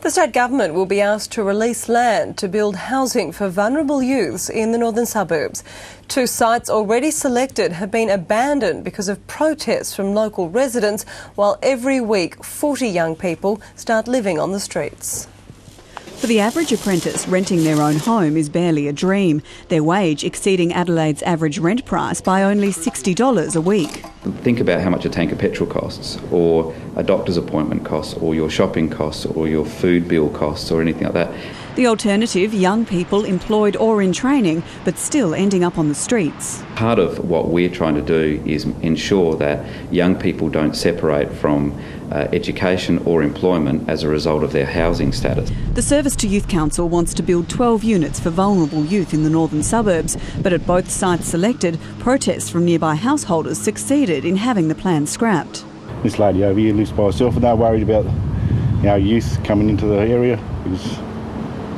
The state government will be asked to release land to build housing for vulnerable youths in the northern suburbs. 2 sites already selected have been abandoned because of protests from local residents, while every week 40 young people start living on the streets. For the average apprentice, renting their own home is barely a dream, their wage exceeding Adelaide's average rent price by only $60 a week. Think about how much a tank of petrol costs, or a doctor's appointment costs, or your shopping costs, or your food bill costs, or anything like that. The alternative, young people employed or in training, but still ending up on the streets. Part of what we're trying to do is ensure that young people don't separate from education or employment as a result of their housing status. The Service to Youth Council wants to build 12 units for vulnerable youth in the northern suburbs, but at both sites selected, protests from nearby householders succeeded in having the plan scrapped. This lady over here lives by herself and they're worried about youth coming into the area because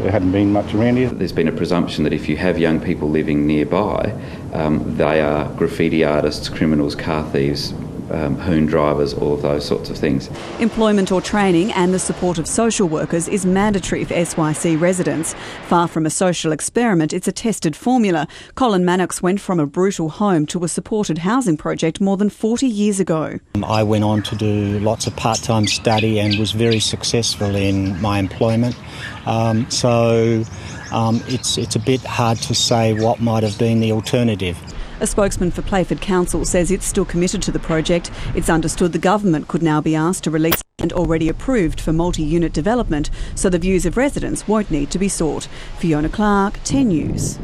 there hadn't been much around here. There's been a presumption that if you have young people living nearby, they are graffiti artists, criminals, car thieves, hoon drivers, all of those sorts of things. Employment or training and the support of social workers is mandatory for SYC residents. Far from a social experiment, it's a tested formula. Colin Mannix went from a brutal home to a supported housing project more than 40 years ago. I went on to do lots of part-time study and was very successful in my employment. It's a bit hard to say what might have been the alternative. A spokesman for Playford Council says it's still committed to the project. It's understood the government could now be asked to release land already approved for multi-unit development, so the views of residents won't need to be sought. Fiona Clark, 10 News.